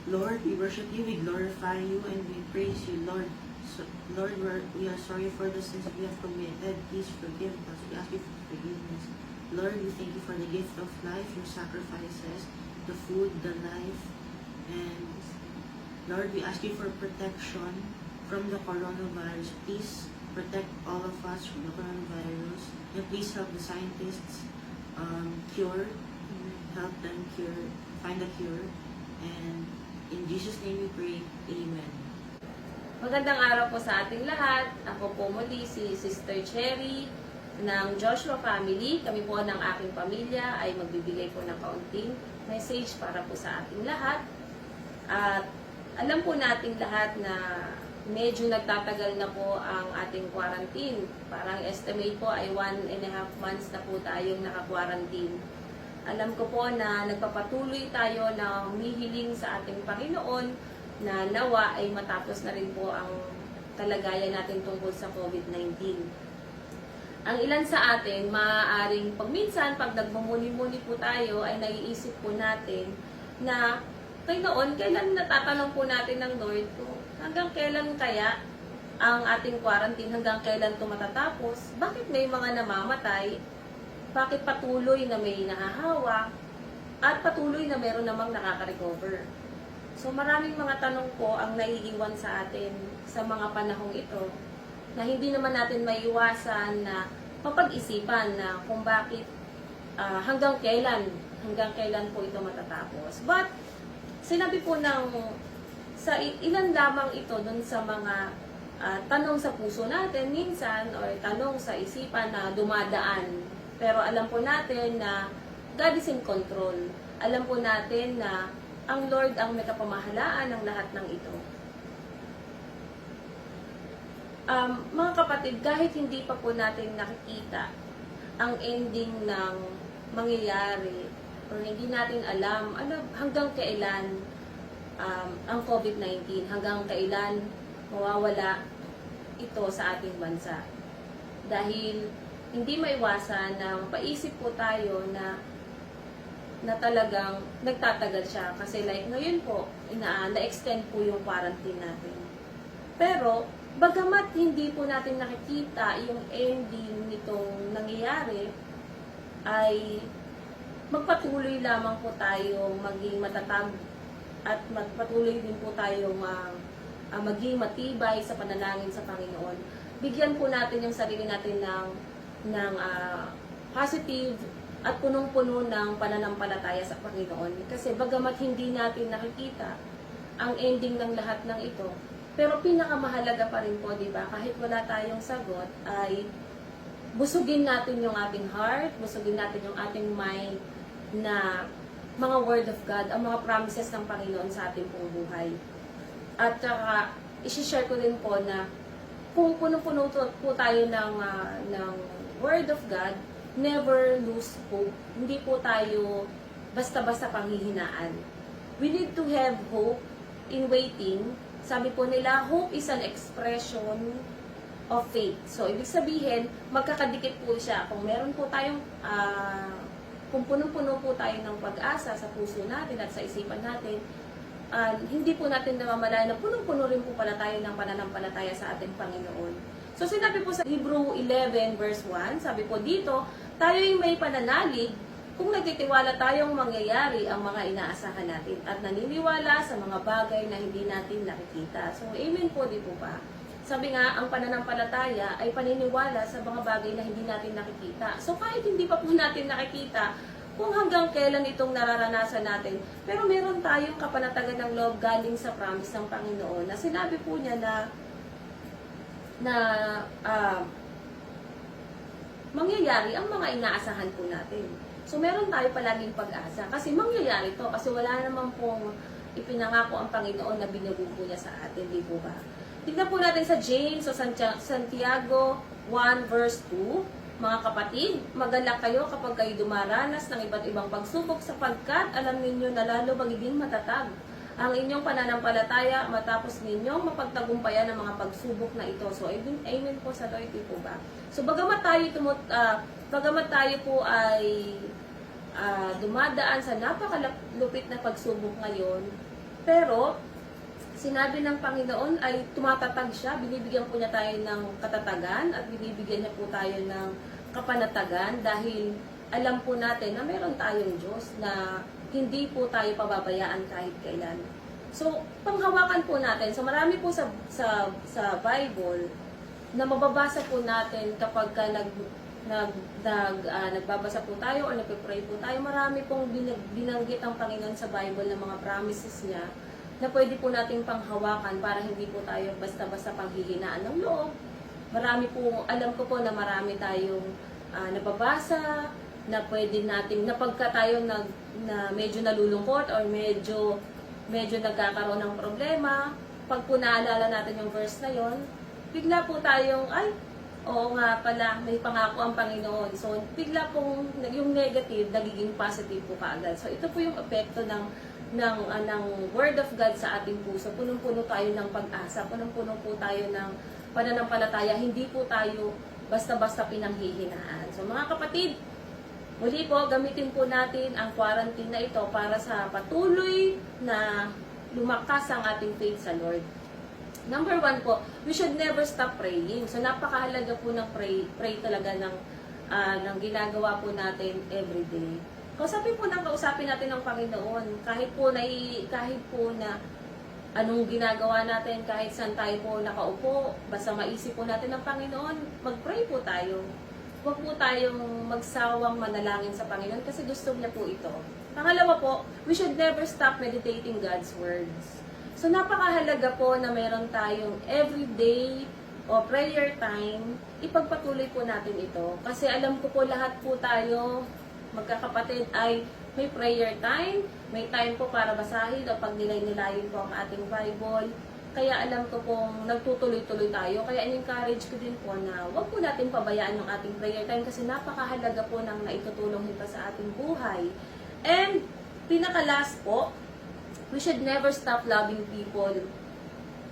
Lord, we worship you, we glorify you, and we praise you, Lord. So, Lord, we are sorry for the sins that we have committed. Please forgive us. We ask you for forgiveness. Lord, we thank you for the gift of life, your sacrifices, the food, the life, and Lord, we ask you for protection from the coronavirus. Please protect all of us from the coronavirus, and please help the scientists help them find a cure, and in Jesus' name we pray, Amen. Magandang araw po sa ating lahat. Ako po muli si Sister Cherry ng Joshua Family. Kami po ng aking pamilya ay magbibigay po ng kaunting message para po sa ating lahat. At alam po nating lahat na medyo nagtatagal na po ang ating quarantine. Parang estimate po ay 1.5 months na po tayong naka-quarantine. Alam ko po na nagpapatuloy tayo na humihiling sa ating Panginoon na nawa ay matapos na rin po ang kalagayan natin tungkol sa COVID-19. Ang ilan sa atin, maaaring pagminsan, pag nagmumuni-muni po tayo, ay naiisip po natin na Panginoon, kailan natatanong po natin ng Lord kung hanggang kailan kaya ang ating quarantine, hanggang kailan ito matatapos? Bakit may mga namamatay? Bakit patuloy na may nahahawa? At patuloy na meron namang nakaka-recover? So maraming mga tanong po ang naiiwan sa atin sa mga panahong ito na hindi naman natin maiwasan na mapag-isipan na kung bakit hanggang kailan po ito matatapos. But sinabi po sa ilan lamang ito dun sa mga tanong sa puso natin minsan or tanong sa isipan na dumadaan. Pero alam po natin na God is in control. Alam po natin na ang Lord ang may kapamahalaan ng lahat ng ito. Mga kapatid, kahit hindi pa po natin nakikita ang ending ng mangyayari or hindi natin alam hanggang kailan ang COVID-19, hanggang kailan mawawala ito sa ating bansa. Dahil hindi maiwasan na mapaisip po tayo na talagang nagtatagal siya. Kasi like ngayon po, na-extend po yung quarantine natin. Pero, bagamat hindi po natin nakikita yung ending nitong nangyayari, ay magpatuloy lamang po tayong maging matatag at magpatuloy din po tayong maging matibay sa panalangin sa Panginoon. Bigyan po natin yung sarili natin ng positive at punong-puno ng pananampalataya sa Panginoon. Kasi bagamat hindi natin nakikita ang ending ng lahat ng ito, pero pinakamahalaga pa rin po, di ba? Kahit wala tayong sagot, ay busugin natin yung ating heart, busugin natin yung ating mind na mga word of God, ang mga promises ng Panginoon sa ating pong buhay. At saka, isi-share ko din po na kung puno-puno po tayo ng word of God, never lose hope. Hindi po tayo basta-basta panghihinaan. We need to have hope in waiting. Sabi po nila, hope is an expression of faith. So, ibig sabihin, magkakadikit po siya. Kung meron po tayong, kung punong-puno po tayo ng pag-asa sa puso natin at sa isipan natin, hindi po natin namamalayan na punong-puno rin po pala tayo ng pananampalataya sa ating Panginoon. So, sinabi po sa Hebrew 11 verse 1, sabi po dito, tayo'y may pananalig kung nagtitiwala tayong mangyayari ang mga inaasahan natin at naniniwala sa mga bagay na hindi natin nakikita. So, amen po, di po ba? Sabi nga, ang pananampalataya ay paniniwala sa mga bagay na hindi natin nakikita. So, kahit hindi pa po natin nakikita, kung hanggang kailan itong nararanasan natin, pero meron tayong kapanatagan ng loob galing sa promise ng Panginoon na sinabi po niya na mangyayari ang mga inaasahan po natin. So, meron tayo palaging pag-asa. Kasi mangyayari to. Kasi wala naman pong ipinangako ang Panginoon na binago po niya sa atin. Di po ba? Tignan po natin sa James o Santiago 1 verse 2. Mga kapatid, magalak kayo kapag kayo dumaranas ng iba't ibang pagsubok sapagkat alam ninyo na lalo magiging matatag ang inyong pananampalataya matapos ninyong mapagtagumpayan ng mga pagsubok na ito. So, amen po sa Lord, po ba? So, bagamat tayo po ay dumadaan sa napakalupit na pagsubok ngayon, Pero, sinabi ng Panginoon ay tumatatag siya, binibigyan po niya tayo ng katatagan at binibigyan niya po tayo ng kapanatagan dahil alam po natin na meron tayong Diyos na hindi po tayo pababayaan kahit kailan. So, panghawakan po natin. So, marami po sa Bible na mababasa po natin kapag nagbabasa po tayo o nagpe-pray po tayo. Marami pong binanggit ang Panginoon sa Bible ng mga promises niya na pwede po nating panghawakan para hindi po tayo basta-basta panghihinaan ng loob. Marami po, alam ko po na marami tayong nababasa na pwede nating, na pagka tayo na medyo nalulungkot or medyo nagkakaroon ng problema, pag po naalala natin yung verse na yon, bigla po tayong, ay, oo nga pala, may pangako ang Panginoon. So, bigla pong yung negative, nagiging positive po kaagad. So, ito po yung epekto ng Word of God sa ating puso. Punong-puno tayo ng pag-asa, punong-puno po tayo ng pananampalataya, hindi po tayo basta-basta pinanghihinaan. So mga kapatid, muli po, gamitin po natin ang quarantine na ito para sa patuloy na lumakas ang ating faith sa Lord. Number 1 po, we should never stop praying. So napakahalaga po ng pray talaga ng ginagawa po natin every day. Kausapin natin ng Panginoon kahit po na anong ginagawa natin, kahit saan tayo po nakaupo, basta maisip po natin ng Panginoon, mag-pray po tayo. Huwag po tayong magsawang manalangin sa Panginoon kasi gusto niya po ito. Pangalawa po, we should never stop meditating God's words. So napakahalaga po na meron tayong everyday o prayer time, ipagpatuloy po natin ito. Kasi alam ko po lahat po tayo, magkakapatid, ay may prayer time, may time po para basahin o pag nilay-nilayin po ang ating Bible. Kaya alam ko pong nagtutuloy-tuloy tayo. Kaya in-encourage ko din po na huwag po natin pabayaan yung ating prayer time kasi napakahalaga po ng naitutulong ito sa ating buhay. And pinaka-last po, we should never stop loving people.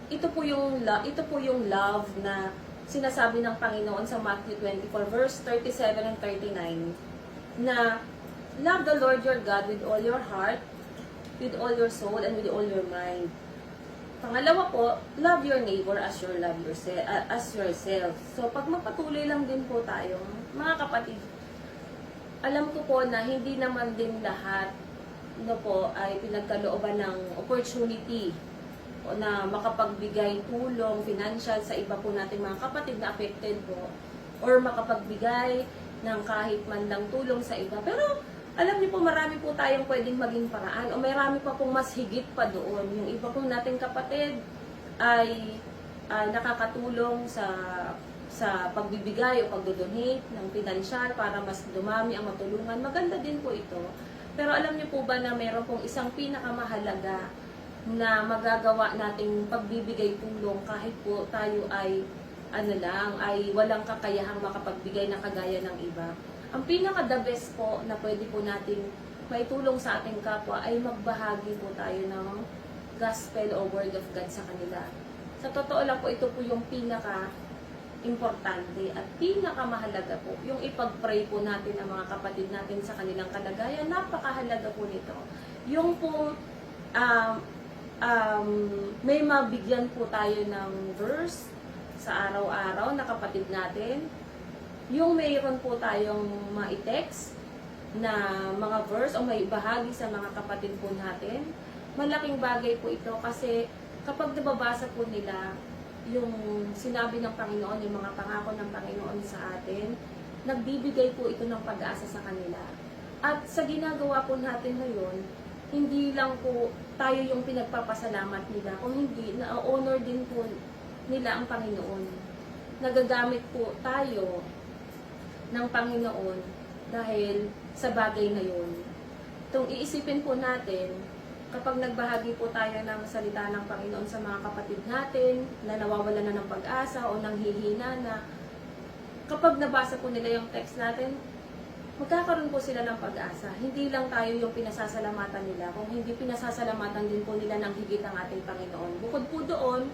Ito po yung love na sinasabi ng Panginoon sa Matthew 24 verse 37 and 39. Na love the Lord your God with all your heart, with all your soul, and with all your mind. Pangalawa po, love your neighbor as yourself. So, pag magpatuloy lang din po tayo, mga kapatid, alam ko po na hindi naman din lahat ay pinagkalooban ng opportunity o na makapagbigay tulong, financial sa iba po nating mga kapatid na affected po, or makapagbigay ng kahit man lang tulong sa iba. Pero alam niyo po, marami po tayong pwedeng maging paraan o marami pa pong mas higit pa doon. Yung iba po nating kapatid ay nakakatulong sa pagbibigay o pagdodonate ng pinansyal para mas dumami ang matulungan. Maganda din po ito. Pero alam niyo po ba na meron pong isang pinakamahalaga na magagawa nating pagbibigay tulong kahit po tayo ay walang kakayahang makapagbigay na kagaya ng iba. Ang pinaka-the best po na pwede po nating maitulong sa ating kapwa ay magbahagi po tayo ng gospel o word of God sa kanila. Sa totoo lang po, ito po yung pinaka-importante at pinakamahalaga po. Yung ipag-pray po natin ang mga kapatid natin sa kanilang kalagayan, napakahalaga po nito. Yung po, may mabigyan po tayo ng verse sa araw-araw na kapatid natin, yung mayroon po tayong ma-text na mga verse o may bahagi sa mga kapatid po natin, malaking bagay po ito kasi kapag nababasa po nila yung sinabi ng Panginoon, yung mga pangako ng Panginoon sa atin, nagbibigay po ito ng pag-asa sa kanila. At sa ginagawa po natin ngayon, hindi lang po tayo yung pinagpapasalamat nila, kung hindi, na-honor din po nila ang Panginoon. Nagagamit po tayo ng Panginoon dahil sa bagay na yun. Itong iisipin po natin, kapag nagbahagi po tayo ng salita ng Panginoon sa mga kapatid natin na nawawala na ng pag-asa o nanghihina na, kapag nabasa po nila yung text natin, magkakaroon po sila ng pag-asa. Hindi lang tayo yung pinasasalamatan nila, kung hindi pinasasalamatan din po nila ng higit ang ating Panginoon. Bukod po doon,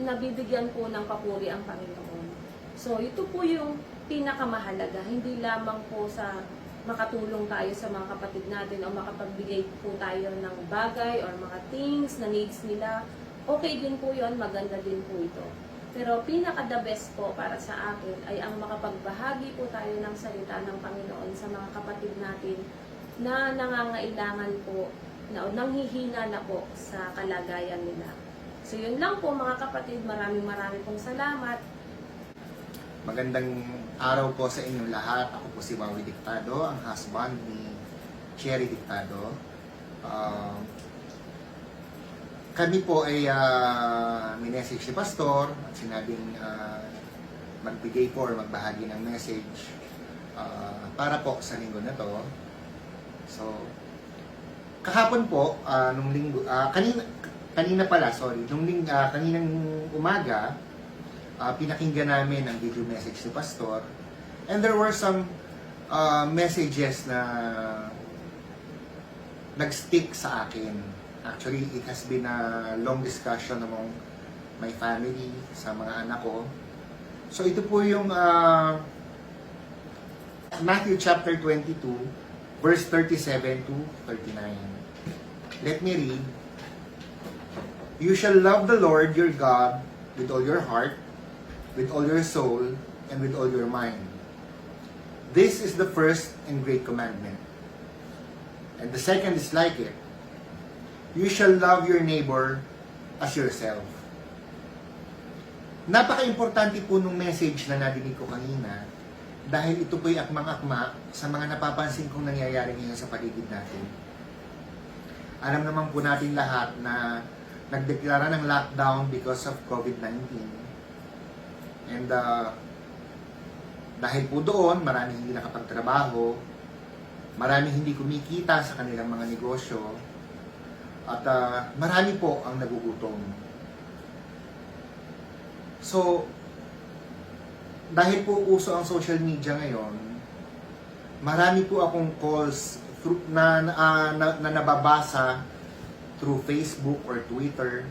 nabibigyan po ng papuri ang Panginoon. So, ito po yung pinakamahalaga. Hindi lamang po sa makatulong tayo sa mga kapatid natin o makapagbigay po tayo ng bagay or mga things na needs nila, okay din po yun, maganda din po ito. Pero pinaka-the best po para sa akin ay ang makapagbahagi po tayo ng salita ng Panginoon sa mga kapatid natin na nangangailangan po, na nanghihina na po sa kalagayan nila. So yun lang po mga kapatid, maraming pong salamat. Magandang araw po sa inyong lahat. Ako po si Maui Dictado, ang husband ni Cherry Dictado. Kami po ay minessage si Pastor at sinabing magbigay po or magbahagi ng message para po sa linggo na to. So, kahapon po, nung linggo, kanina pala, sorry, kaninang umaga, pinakinggan namin ang video message ni Pastor, and there were some messages na nag-stick sa akin. Actually, it has been a long discussion among my family, sa mga anak ko. So ito po yung Matthew chapter 22, verse 37 to 39. Let me read. You shall love the Lord your God with all your heart, with all your soul, and with all your mind. This is the first and great commandment. And the second is like it. You shall love your neighbor as yourself. Napaka-importante po nung message na nadinig ko kanina dahil ito po'y akmang-akma sa mga napapansin kong nangyayari ngayon sa paligid natin. Alam naman po natin lahat na nagdeklara ng lockdown because of COVID-19. And dahil po doon, maraming hindi nakapagtrabaho, maraming hindi kumikita sa kanilang mga negosyo, at marami po ang nagugutom. So, dahil po uso ang social media ngayon, marami po akong calls na nababasa through Facebook or Twitter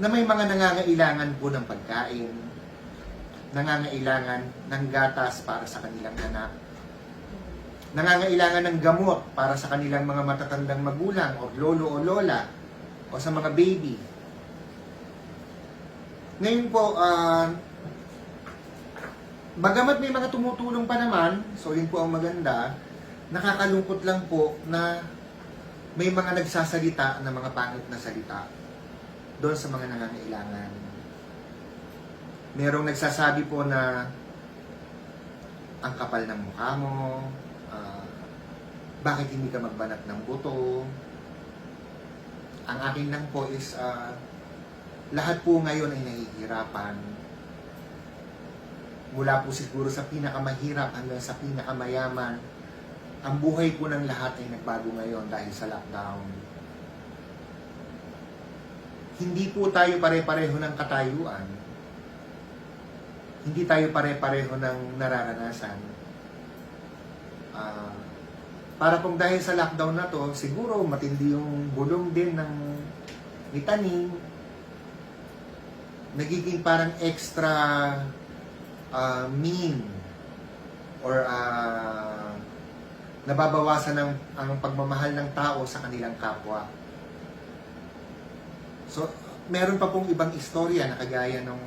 na may mga nangangailangan po ng pagkain, nangangailangan ng gatas para sa kanilang anak, nangangailangan ng gamot para sa kanilang mga matatandang magulang o lolo o lola o sa mga baby. Ngayon po, bagamat may mga tumutulong pa naman, so yun po ang maganda, nakakalungkot lang po na may mga nagsasalita na mga pangit na salita doon sa mga nangangailangan. Merong nagsasabi po na ang kapal ng mukha mo, bakit hindi ka magbanat ng buto. Ang akin lang po is lahat po ngayon ay nahihirapan. Mula po siguro sa pinakamahirap hanggang sa pinakamayaman, ang buhay po ng lahat ay nagbago ngayon dahil sa lockdown. Hindi po tayo pare-pareho ng katayuan. Hindi tayo pare-pareho ng nararanasan. Para kung dahil sa lockdown na to, siguro matindi yung bulong din ng nitaning, nagiging parang extra mean or nababawasan ang pagmamahal ng tao sa kanilang kapwa. So, meron pa pong ibang istorya na kagaya ng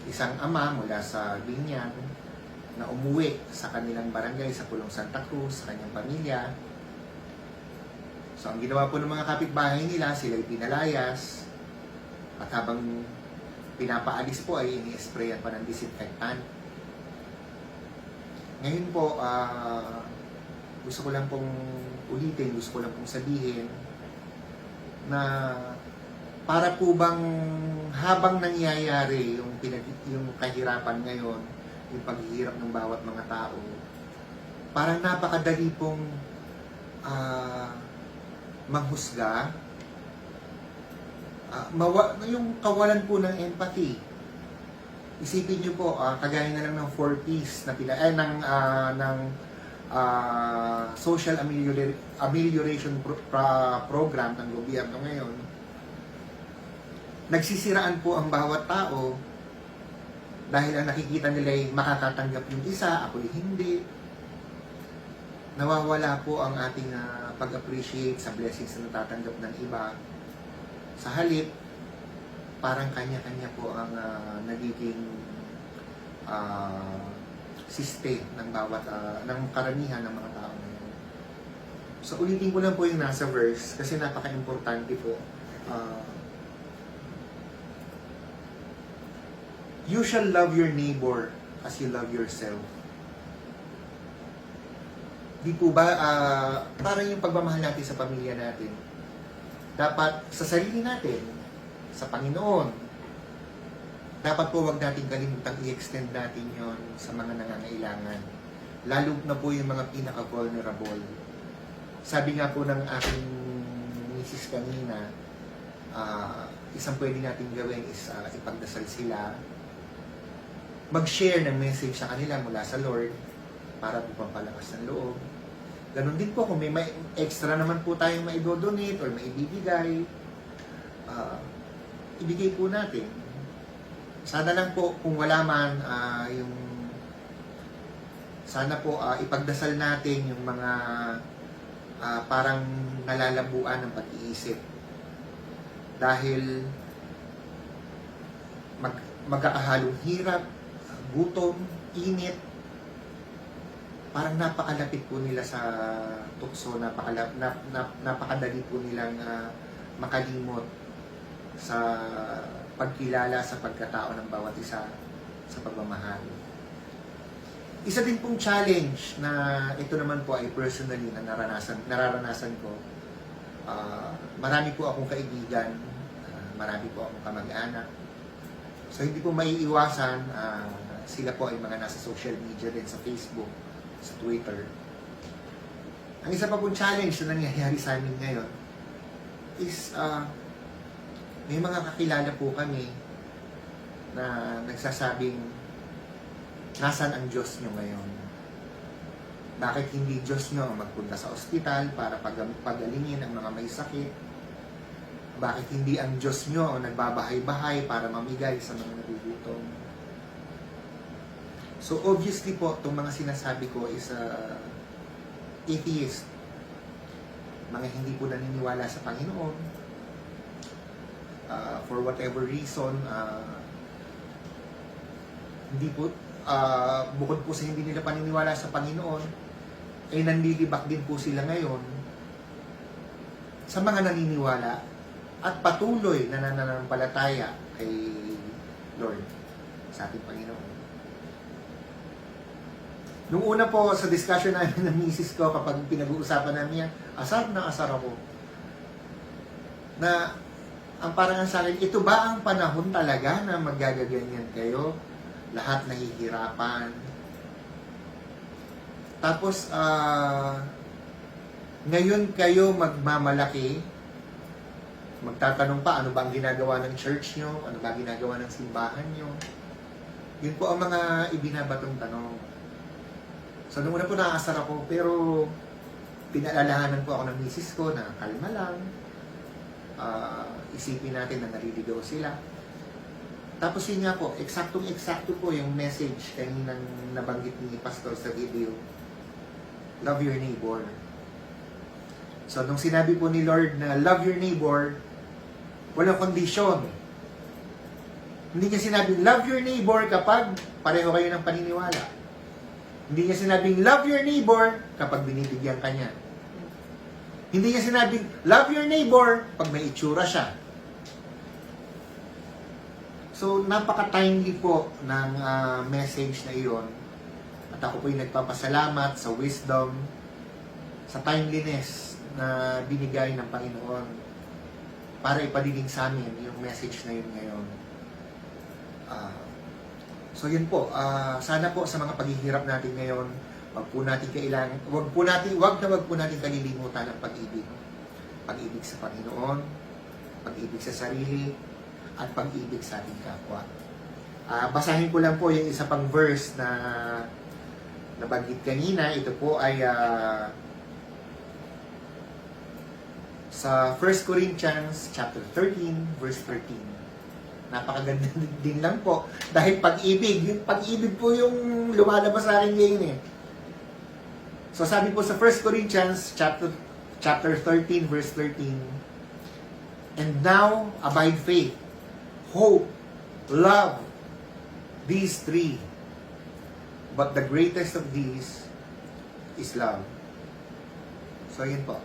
isang ama mula sa Binyan na umuwi sa kanilang barangay sa Pulong Santa Cruz, sa kanyang pamilya. So, ang ginawa po ng mga kapitbahay nila, sila'y pinalayas. At habang pinapaalis po ay ini-sprayan pa ng disinfectant. Ngayon po, gusto ko lang pong ulitin, gusto ko lang pong sabihin na para po bang habang nangyayari yung kahirapan ngayon, yung paghihirap ng bawat mga tao, parang napakadali pong manghusga, yung kawalan po ng empathy. Isipin niyo po, kagaya na lang ng 4 Ps ng social amelioration program ng gobyerno ngayon. Nagsisiraan po ang bawat tao dahil ang nakikita nila ay makakatanggap yung isa, ako'y hindi. nawawala po ang ating pag-appreciate sa blessings na natatanggap ng iba. Sa halip, parang kanya-kanya po ang nagiging siste ng bawat ng karamihan ng mga tao ngayon. So ulitin ko lang po yung nasa verse kasi napaka-importante po. You shall love your neighbor as you love yourself. Di po ba, parang yung pagmamahal natin sa pamilya natin, dapat sa sarili natin, sa Panginoon, dapat po wag natin kalimutang i-extend natin yon sa mga nangangailangan. Lalo na po yung mga pinaka-vulnerable. Sabi nga po ng aking misis kanina, isang pwede natin gawin is ipagdasal sila, mag-share ng message sa kanila mula sa Lord para po pampalakas ng loob. Ganon din po kung may extra naman po tayong maidodonate or maibibigay, ibigay po natin. Sana lang po kung wala man sana po ipagdasal natin yung mga parang nalalabuan ng pag-iisip. Dahil magkakahalong hirap, gutom, init, parang napakalapit po nila sa tukso, napakadali po nilang makalimot sa pagkilala sa pagkatao ng bawat isa sa pagmamahal. Isa din pong challenge na ito naman po ay personally na nararanasan ko. Marami po akong kaibigan, marami po akong kamag-anak. So hindi po maiiwasan, sila po ay mga nasa social media din, sa Facebook, sa Twitter. Ang isa pa pong challenge na nangyayari sa amin ngayon is may mga kakilala po kami na nagsasabing, nasaan ang Diyos nyo ngayon? Bakit hindi Diyos nyo magpunta sa ospital para pagalingin ang mga may sakit? Bakit hindi ang Diyos nyo nagbabahay-bahay para mamigay sa mga nagugutom? So obviously po, itong mga sinasabi ko is atheist. Mga hindi po naniniwala sa Panginoon. For whatever reason, hindi po, bukod po sa hindi nila paniniwala sa Panginoon, ay nanlilibak din po sila ngayon sa mga naniniwala at patuloy na nananampalataya kay Lord, sa ating Panginoon. Nung una po sa discussion namin ng misis ko, kapag pinag-uusapan namin yan, asar na asar ako. Na, ang parang sa akin, ito ba ang panahon talaga na magagaganyan kayo? Lahat nahihirapan. Tapos, ngayon kayo magmamalaki, magtatanong pa, ano ba ang ginagawa ng church nyo? Ano ba ang ginagawa ng simbahan nyo? Yun po ang mga ibinabatong tanong. So, nung una po nakasar ako, pero pinaalalahanan po ako ng misis ko na kalma lang. Isipin natin na naliligaw sila. Tapos yun nga po, eksaktong-eksakto po yung message kaninang nabanggit ni Pastor sa video. Love your neighbor. So, nung sinabi po ni Lord na love your neighbor, walang kondisyon. Hindi niya sinabing love your neighbor kapag pareho kayo ng paniniwala. Hindi niya sinabing love your neighbor kapag binibigyan ka niya. Hindi niya sinabing love your neighbor pag may itsura siya. So, napaka-timely po ng message na iyon. At ako po'y nagpapasalamat sa wisdom, sa timeliness na binigay ng Panginoon para ipadilin sa amin yung message na yun ngayon. So yun po, sana po sa mga paghihirap natin ngayon, wag po natin kalilimutan ang pag-ibig. Pag-ibig sa Panginoon, pag-ibig sa sarili, at pag-ibig sa ating kapwa. Basahin ko lang po yung isa pang verse na nabanggit kanina. Ito po ay sa 1 Corinthians chapter 13, verse 13. Napakaganda din lang po. Dahil pag-ibig po yung lumalabas sa akin ngayon eh. So sabi po sa 1 Corinthians chapter 13 verse 13, and now abide faith, hope, love, these three. But the greatest of these is love. So yun po.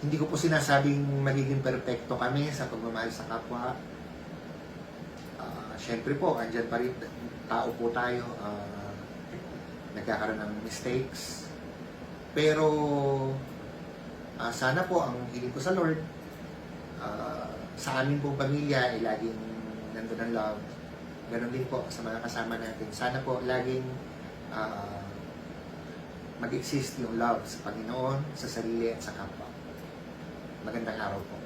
Hindi ko po sinasabing magiging perpekto kami sa pagmamahal sa kapwa. Siyempre po, andyan pa rin, tao po tayo, nagkakaroon ng mistakes. Pero, sana po, ang hiling ko sa Lord, sa amin pong pamilya, ay laging nandun ang love. Ganon din po sa mga kasama natin. Sana po, laging mag-exist yung love sa Panginoon, sa sarili at sa kapwa. Magandang araw po.